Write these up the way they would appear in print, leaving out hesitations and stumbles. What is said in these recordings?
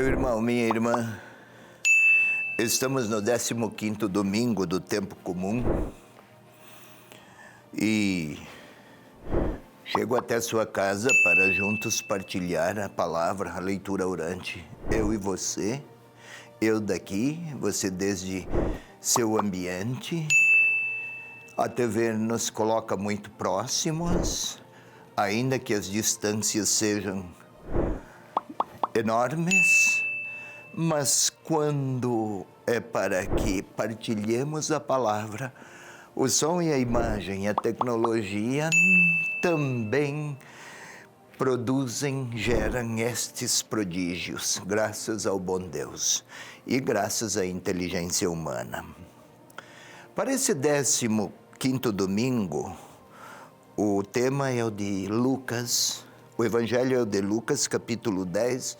Meu irmão, minha irmã, estamos no 15º domingo do tempo comum e chego até sua casa para juntos partilhar a palavra, a leitura orante. Eu e você, eu daqui, você desde seu ambiente. A TV nos coloca muito próximos, ainda que as distâncias sejam enormes, mas quando é para que partilhemos a palavra, o som e a imagem, a tecnologia também produzem, geram estes prodígios, graças ao bom Deus e graças à inteligência humana. Para esse 15º domingo, o tema é o de Lucas, o Evangelho é o de Lucas, capítulo 10,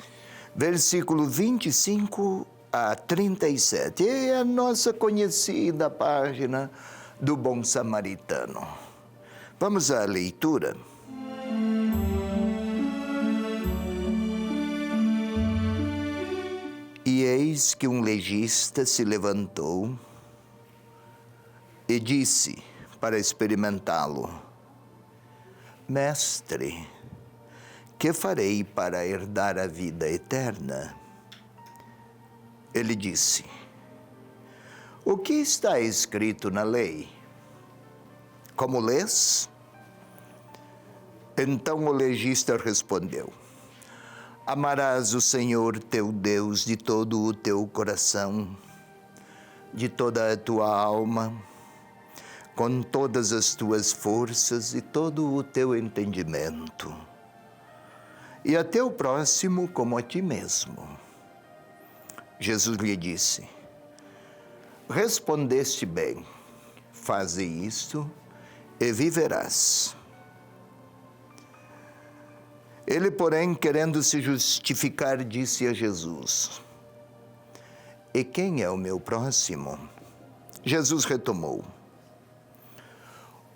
versículo 25 a 37. É a nossa conhecida página do Bom Samaritano. Vamos à leitura. E eis que um legista se levantou e disse para experimentá-lo: Mestre, que farei para herdar a vida eterna? Ele disse: O que está escrito na lei? Como lês? Então o legista respondeu: Amarás o Senhor teu Deus de todo o teu coração, de toda a tua alma, com todas as tuas forças e todo o teu entendimento, e a teu próximo como a ti mesmo. Jesus lhe disse: Respondeste bem, faze isto e viverás. Ele, porém, querendo se justificar, disse a Jesus: E quem é o meu próximo? Jesus retomou: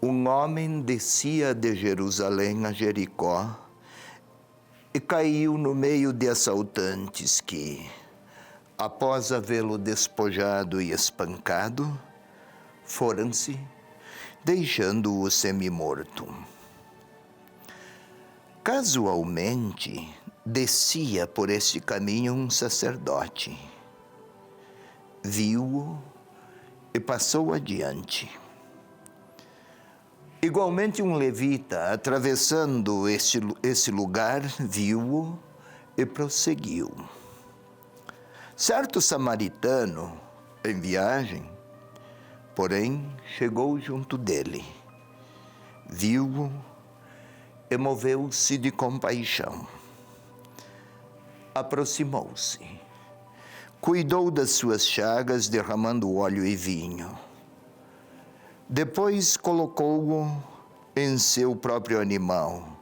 Um homem descia de Jerusalém a Jericó e caiu no meio de assaltantes que, após havê-lo despojado e espancado, foram-se, deixando-o semi-morto. Casualmente, descia por esse caminho um sacerdote. Viu-o e passou adiante. Igualmente um levita, atravessando esse lugar, viu-o e prosseguiu. Certo samaritano, em viagem, porém, chegou junto dele, viu-o e moveu-se de compaixão. Aproximou-se, cuidou das suas chagas, derramando óleo e vinho. Depois colocou-o em seu próprio animal,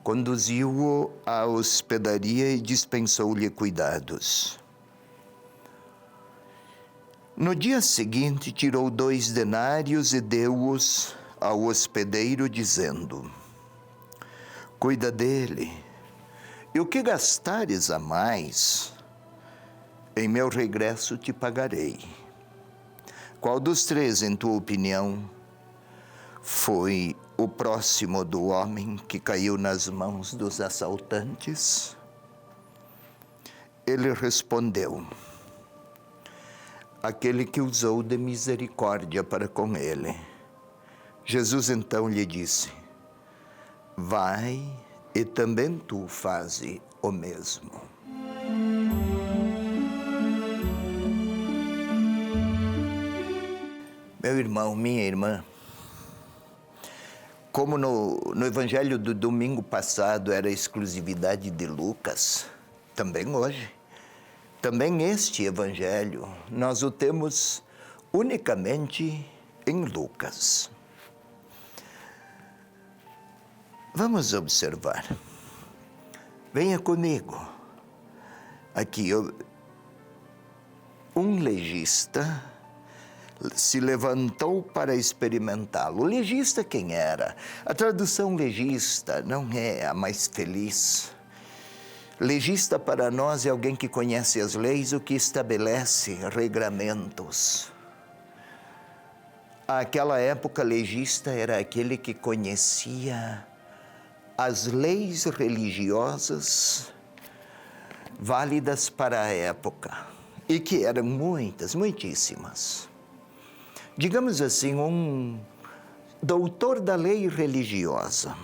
conduziu-o à hospedaria e dispensou-lhe cuidados. No dia seguinte, tirou 2 denários e deu-os ao hospedeiro, dizendo: Cuida dele, e o que gastares a mais, em meu regresso te pagarei. Qual dos 3, em tua opinião, foi o próximo do homem que caiu nas mãos dos assaltantes? Ele respondeu: Aquele que usou de misericórdia para com ele. Jesus então lhe disse: Vai e também tu faze o mesmo. Meu irmão, minha irmã, como no Evangelho do domingo passado era exclusividade de Lucas, também hoje, também este Evangelho, nós o temos unicamente em Lucas. Vamos observar. Venha comigo. Aqui, um legista se levantou para experimentá-lo. O legista quem era? A tradução legista não é a mais feliz. Legista para nós é alguém que conhece as leis, o que estabelece regramentos. Aquela época, legista era aquele que conhecia as leis religiosas válidas para a época, e que eram muitas, muitíssimas. Digamos assim, um doutor da lei religiosa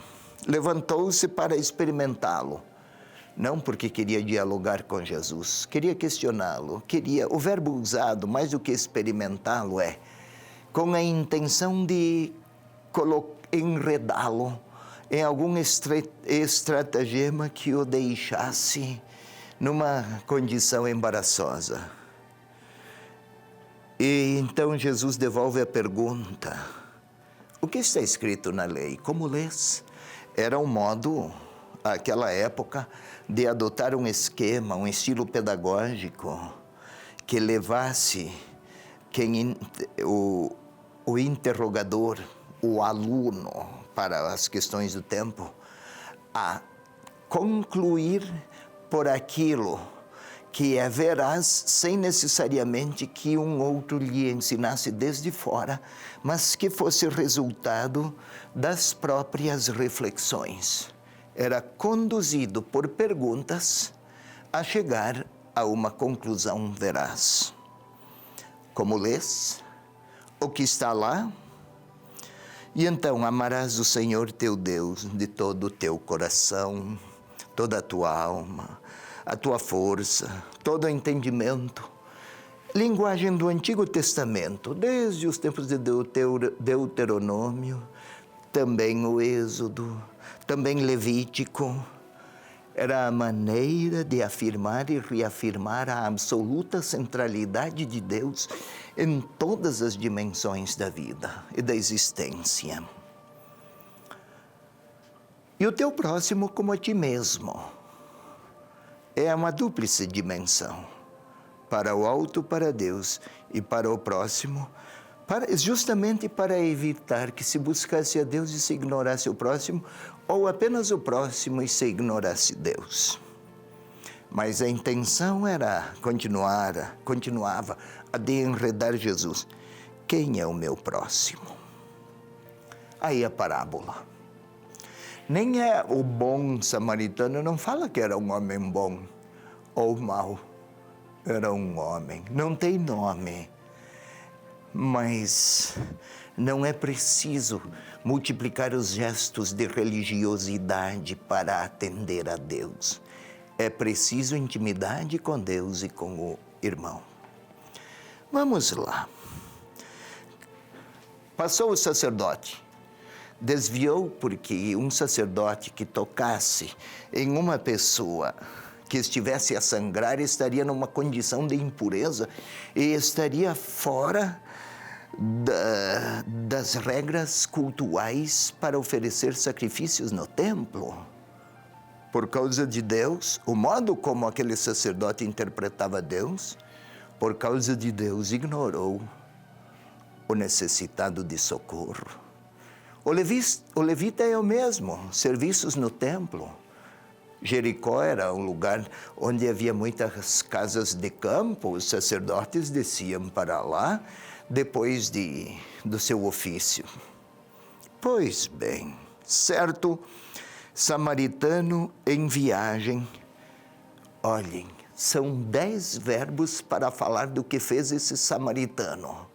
levantou-se para experimentá-lo. Não porque queria dialogar com Jesus, queria questioná-lo, o verbo usado, mais do que experimentá-lo, é com a intenção de enredá-lo em algum estratagema que o deixasse numa condição embaraçosa. E então Jesus devolve a pergunta: o que está escrito na lei? Como lês? Era um modo, naquela época, de adotar um esquema, um estilo pedagógico que levasse o interrogador, o aluno, para as questões do tempo, a concluir por aquilo que é veraz, sem necessariamente que um outro lhe ensinasse desde fora, mas que fosse resultado das próprias reflexões. Era conduzido por perguntas a chegar a uma conclusão veraz. Como lês? O que está lá? E então amarás o Senhor teu Deus de todo o teu coração, toda a tua alma, a tua força, todo o entendimento. Linguagem do Antigo Testamento, desde os tempos de Deuteronômio, também o Êxodo, também Levítico. Era a maneira de afirmar e reafirmar a absoluta centralidade de Deus em todas as dimensões da vida e da existência. E o teu próximo como a ti mesmo. É uma dúplice dimensão. Para o alto, para Deus, e para o próximo, justamente para evitar que se buscasse a Deus e se ignorasse o próximo, ou apenas o próximo e se ignorasse Deus. Mas a intenção continuava a de enredar Jesus. Quem é o meu próximo? Aí a parábola. Nem é o bom samaritano, não fala que era um homem bom ou mau. Era um homem, não tem nome. Mas não é preciso multiplicar os gestos de religiosidade para atender a Deus. É preciso intimidade com Deus e com o irmão. Vamos lá. Passou o sacerdote. Desviou porque um sacerdote que tocasse em uma pessoa que estivesse a sangrar estaria numa condição de impureza e estaria fora das regras cultuais para oferecer sacrifícios no templo. Por causa de Deus, o modo como aquele sacerdote interpretava Deus, por causa de Deus, ignorou o necessitado de socorro. O levita é o mesmo, serviços no templo. Jericó era um lugar onde havia muitas casas de campo, os sacerdotes desciam para lá depois do seu ofício. Pois bem, certo samaritano em viagem. Olhem, são 10 verbos para falar do que fez esse samaritano.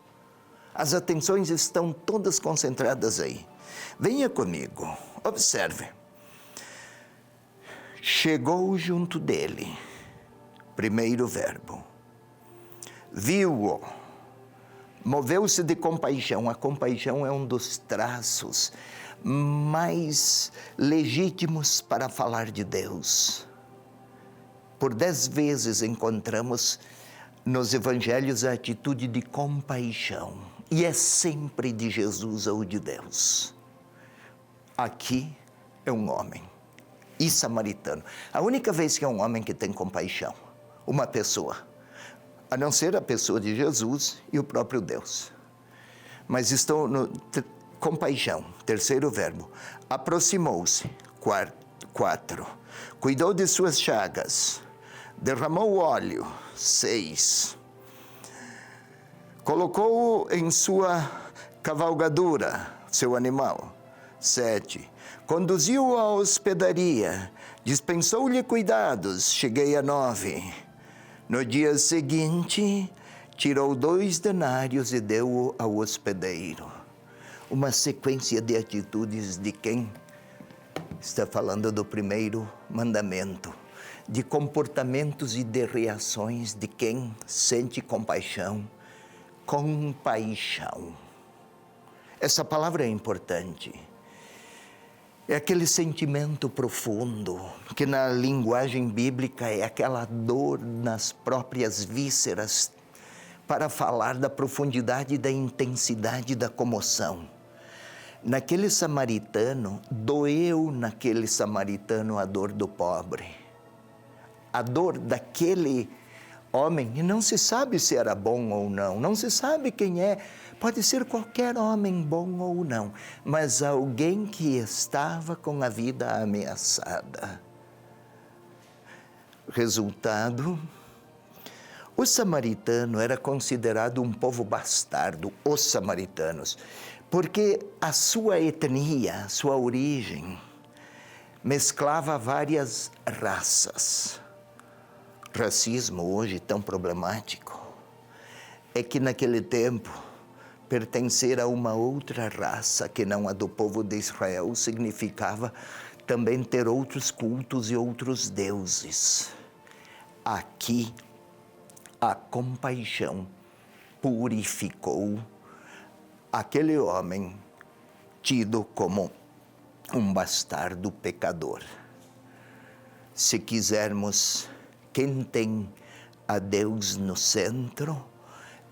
As atenções estão todas concentradas aí. Venha comigo, observe. Chegou junto dele, primeiro verbo. Viu-o, moveu-se de compaixão. A compaixão é um dos traços mais legítimos para falar de Deus. Por 10 vezes encontramos nos evangelhos a atitude de compaixão. E é sempre de Jesus ou de Deus. Aqui é um homem. E samaritano. A única vez que é um homem que tem compaixão. Uma pessoa. A não ser a pessoa de Jesus e o próprio Deus. Mas compaixão, terceiro verbo. Aproximou-se, 4. Cuidou de suas chagas, derramou óleo. 6. Colocou-o em sua cavalgadura, seu animal. 7. Conduziu-o à hospedaria, dispensou-lhe cuidados. Cheguei a 9. No dia seguinte, tirou 2 denários e deu-o ao hospedeiro. Uma sequência de atitudes de quem está falando do primeiro mandamento, de comportamentos e de reações de quem sente compaixão. Compaixão. Essa palavra é importante. É aquele sentimento profundo que na linguagem bíblica é aquela dor nas próprias vísceras para falar da profundidade e da intensidade da comoção. Naquele samaritano, doeu naquele samaritano a dor do pobre. A dor daquele homem, e não se sabe se era bom ou não, não se sabe quem é, pode ser qualquer homem bom ou não, mas alguém que estava com a vida ameaçada. Resultado, o samaritano era considerado um povo bastardo, os samaritanos, porque a sua etnia, sua origem, mesclava várias raças. Racismo hoje tão problemático é que naquele tempo pertencer a uma outra raça que não a do povo de Israel significava também ter outros cultos e outros deuses. Aqui a compaixão purificou aquele homem tido como um bastardo pecador. Se quisermos, quem tem a Deus no centro,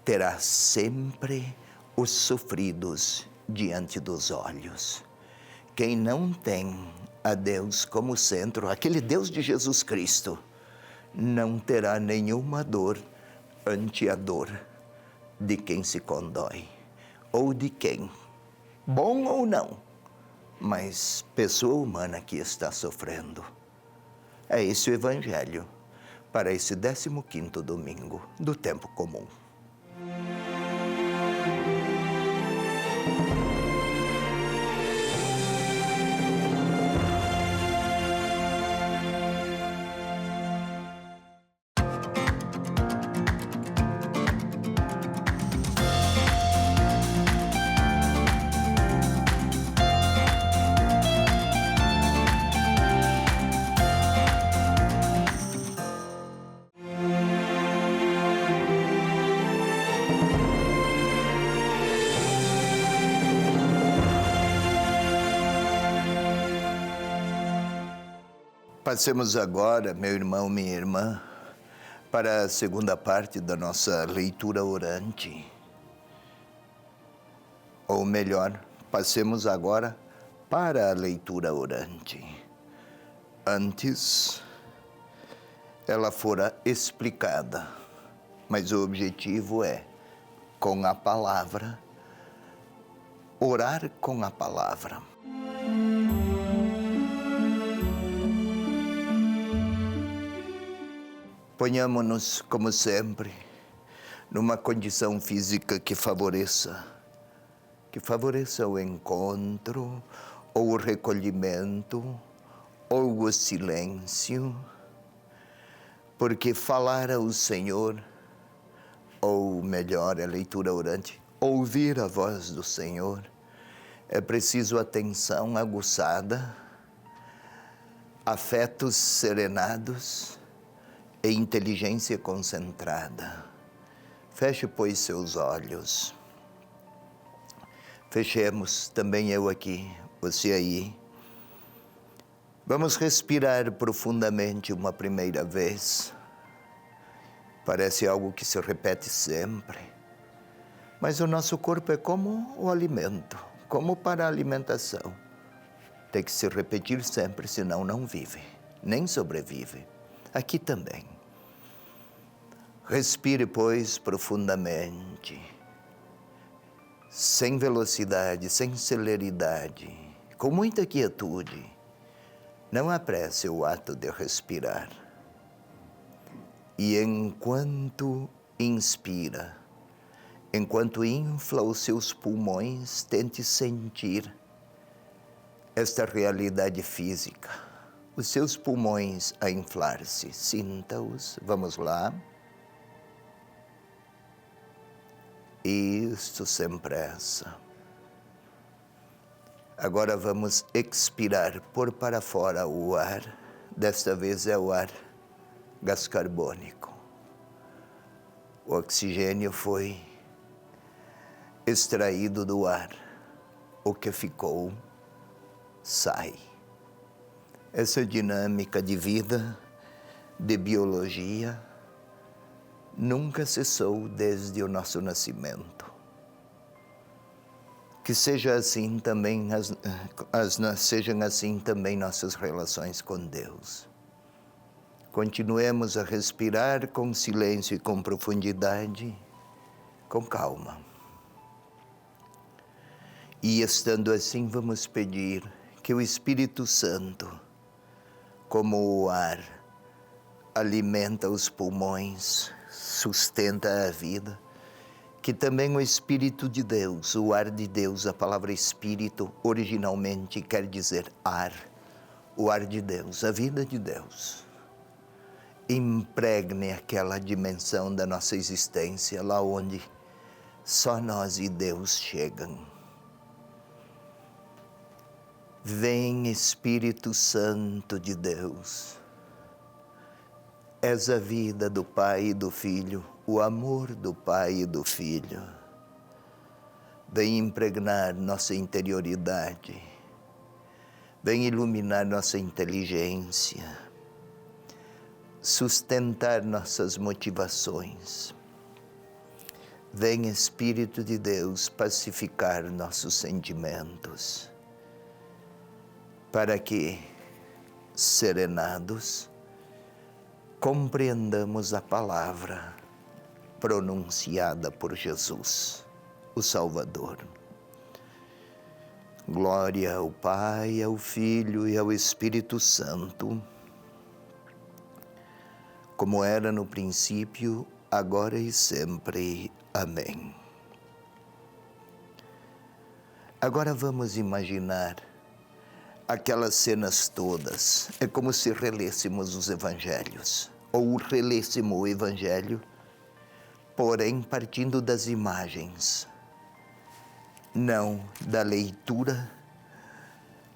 terá sempre os sofridos diante dos olhos. Quem não tem a Deus como centro, aquele Deus de Jesus Cristo, não terá nenhuma dor ante a dor de quem se condói, ou de quem, bom ou não, mas pessoa humana que está sofrendo. É esse o Evangelho para esse 15º domingo do tempo comum. Passemos agora, meu irmão, minha irmã, para a segunda parte da nossa leitura orante. Ou melhor, passemos agora para a leitura orante. Antes, ela fora explicada, mas o objetivo é, com a palavra, orar com a palavra. Ponhamo-nos, como sempre, numa condição física que favoreça o encontro, ou o recolhimento, ou o silêncio, porque falar ao Senhor, ou melhor, a leitura orante, ouvir a voz do Senhor, é preciso atenção aguçada, afetos serenados, e inteligência concentrada. Feche, pois, seus olhos. Fechemos, também eu aqui, você aí. Vamos respirar profundamente uma primeira vez. Parece algo que se repete sempre. Mas o nosso corpo é como o alimento, como para a alimentação. Tem que se repetir sempre, senão não vive, nem sobrevive. Aqui também. Respire, pois, profundamente, sem velocidade, sem celeridade, com muita quietude, Não apresse o ato de respirar. E enquanto inspira, enquanto infla os seus pulmões, tente sentir esta realidade física. Os seus pulmões a inflar-se, sinta-os. Vamos lá. Isto sem pressa. Agora vamos expirar, pôr para fora o ar. Desta vez é o ar gás carbônico. O oxigênio foi extraído do ar. O que ficou sai. Essa dinâmica de vida, de biologia, nunca cessou desde o nosso nascimento. Que seja assim também sejam assim também nossas relações com Deus. Continuemos a respirar com silêncio e com profundidade, com calma. E estando assim, vamos pedir que o Espírito Santo, como o ar, alimenta os pulmões, sustenta a vida, que também o Espírito de Deus, o ar de Deus, a palavra Espírito originalmente quer dizer ar, o ar de Deus, a vida de Deus, impregne aquela dimensão da nossa existência, lá onde só nós e Deus chegam. Vem, Espírito Santo de Deus, és a vida do Pai e do Filho, o amor do Pai e do Filho. Vem impregnar nossa interioridade, vem iluminar nossa inteligência, sustentar nossas motivações. Vem, Espírito de Deus, pacificar nossos sentimentos, para que, serenados, compreendamos a palavra pronunciada por Jesus, o Salvador. Glória ao Pai, ao Filho e ao Espírito Santo, como era no princípio, agora e sempre. Amém. Agora vamos imaginar aquelas cenas todas. É como se relêssemos os evangelhos, ou relêssemos o evangelho, porém partindo das imagens, não da leitura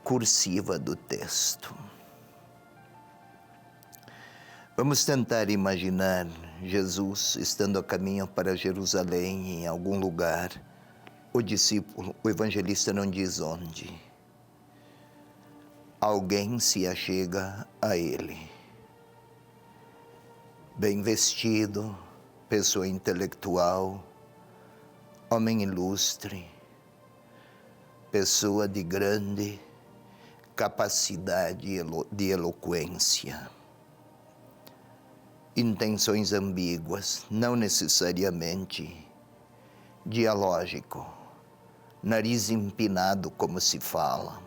cursiva do texto. Vamos tentar imaginar Jesus estando a caminho para Jerusalém, em algum lugar. O discípulo, o evangelista não diz onde. Alguém se achega a ele. Bem vestido, pessoa intelectual, homem ilustre, pessoa de grande capacidade de eloquência. Intenções ambíguas, não necessariamente dialógico, nariz empinado, como se fala.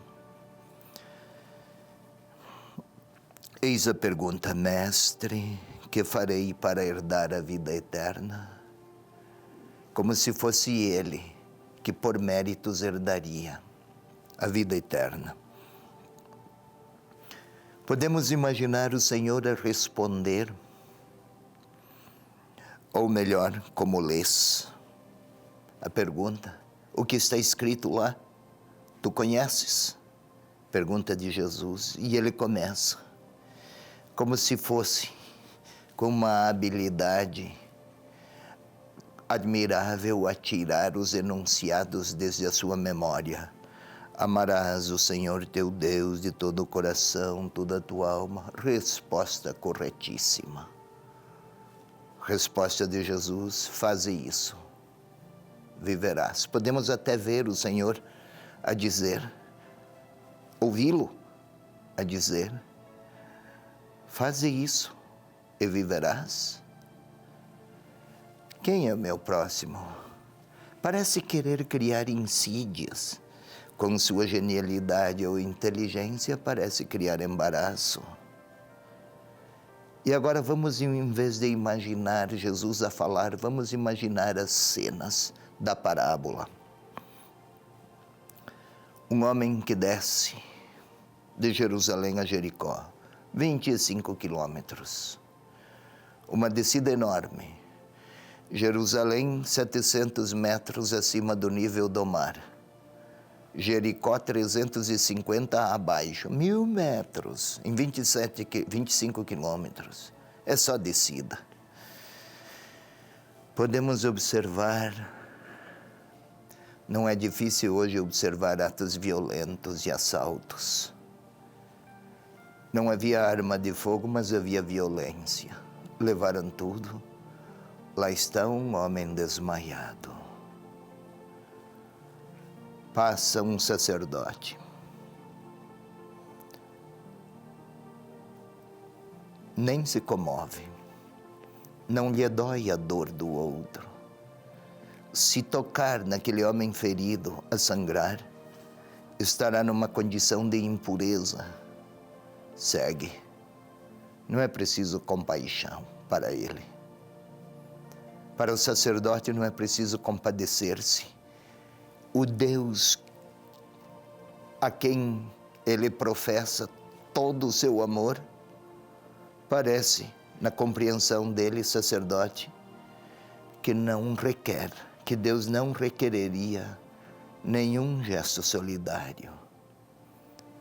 Eis a pergunta: Mestre, que farei para herdar a vida eterna? Como se fosse ele que por méritos herdaria a vida eterna. Podemos imaginar o Senhor a responder, ou melhor, como lês a pergunta: o que está escrito lá? Tu conheces? Pergunta de Jesus, e ele começa, como se fosse com uma habilidade admirável, a tirar os enunciados desde a sua memória. Amarás o Senhor teu Deus de todo o coração, toda a tua alma. Resposta corretíssima. Resposta de Jesus: faze isso, viverás. Podemos até ver o Senhor a dizer, ouvi-lo a dizer: faze isso e viverás. Quem é o meu próximo? Parece querer criar insídias, com sua genialidade ou inteligência, parece criar embaraço. E agora vamos, em vez de imaginar Jesus a falar, vamos imaginar as cenas da parábola. Um homem que desce de Jerusalém a Jericó, 25 quilômetros. Uma descida enorme. Jerusalém, 700 metros acima do nível do mar. Jericó, 350 abaixo, 1.000 metros, em 25 quilômetros. É só descida. Podemos observar, não é difícil hoje observar atos violentos e assaltos. Não havia arma de fogo, mas havia violência. Levaram tudo. Lá está um homem desmaiado. Passa um sacerdote. Nem se comove. Não lhe dói a dor do outro. Se tocar naquele homem ferido a sangrar, estará numa condição de impureza. Segue. Não é preciso compaixão para ele. Para o sacerdote não é preciso compadecer-se. O Deus a quem ele professa todo o seu amor, parece, na compreensão dele, sacerdote, que não requer, que Deus não requereria nenhum gesto solidário.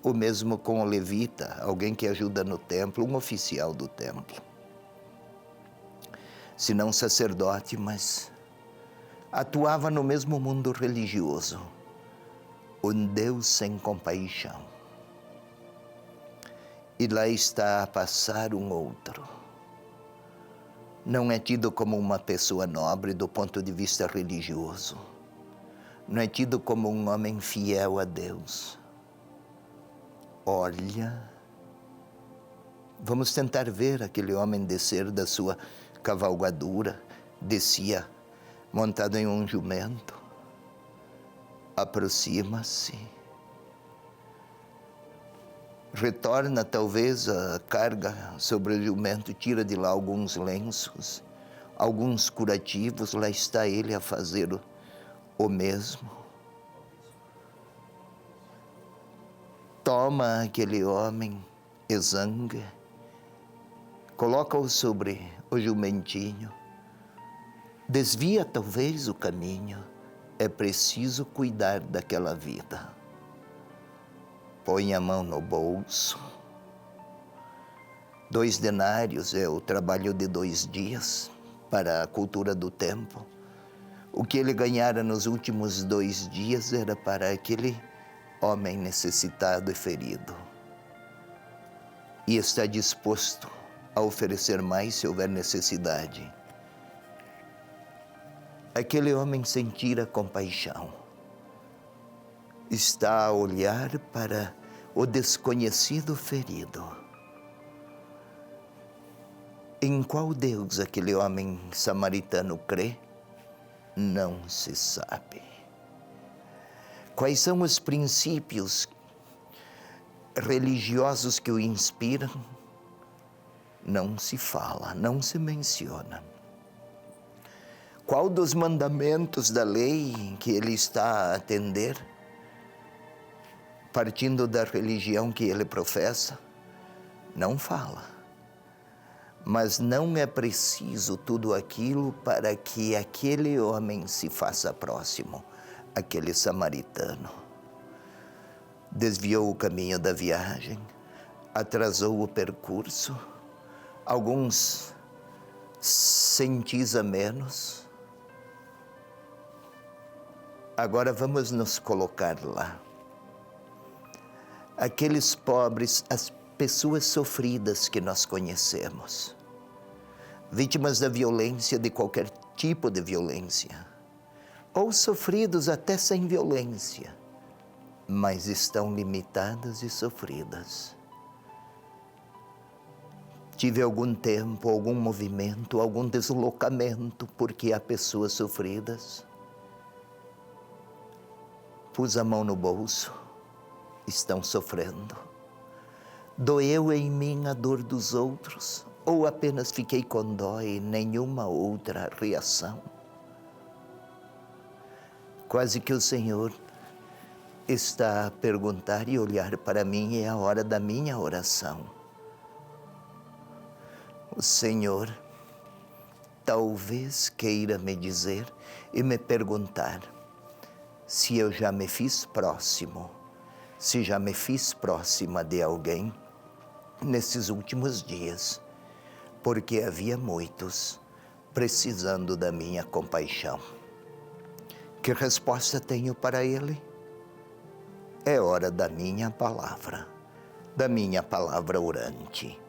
O mesmo com o levita, alguém que ajuda no templo, um oficial do templo. Se não sacerdote, mas atuava no mesmo mundo religioso, um Deus sem compaixão. E lá está a passar um outro. Não é tido como uma pessoa nobre do ponto de vista religioso. Não é tido como um homem fiel a Deus. Olha, vamos tentar ver aquele homem descer da sua cavalgadura, descia montado em um jumento, aproxima-se, retorna talvez a carga sobre o jumento, tira de lá alguns lenços, alguns curativos, lá está ele a fazer o mesmo. Toma aquele homem exangue, coloca-o sobre o jumentinho, desvia talvez o caminho. É preciso cuidar daquela vida. Põe a mão no bolso. 2 denários é o trabalho de 2 dias para a cultura do tempo. O que ele ganhara nos últimos 2 dias era para aquele homem necessitado e ferido. E está disposto a oferecer mais se houver necessidade. Aquele homem sentira compaixão. Está a olhar para o desconhecido ferido. Em qual Deus aquele homem samaritano crê? Não se sabe. Quais são os princípios religiosos que o inspiram? Não se fala, não se menciona. Qual dos mandamentos da lei que ele está a atender, partindo da religião que ele professa? Não fala. Mas não é preciso tudo aquilo para que aquele homem se faça próximo, aquele samaritano. Desviou o caminho da viagem, atrasou o percurso, alguns centis a menos. Agora vamos nos colocar lá. Aqueles pobres, as pessoas sofridas que nós conhecemos, vítimas da violência, de qualquer tipo de violência, ou sofridos até sem violência, mas estão limitadas e sofridas. Tive algum tempo, algum movimento, algum deslocamento, porque há pessoas sofridas. Pus a mão no bolso, estão sofrendo. Doeu em mim a dor dos outros, ou apenas fiquei com dó e nenhuma outra reação? Quase que o Senhor está a perguntar e olhar para mim, é a hora da minha oração. O Senhor talvez queira me dizer e me perguntar se eu já me fiz próximo, se já me fiz próxima de alguém nesses últimos dias, porque havia muitos precisando da minha compaixão. Que resposta tenho para ele? É hora da minha palavra orante.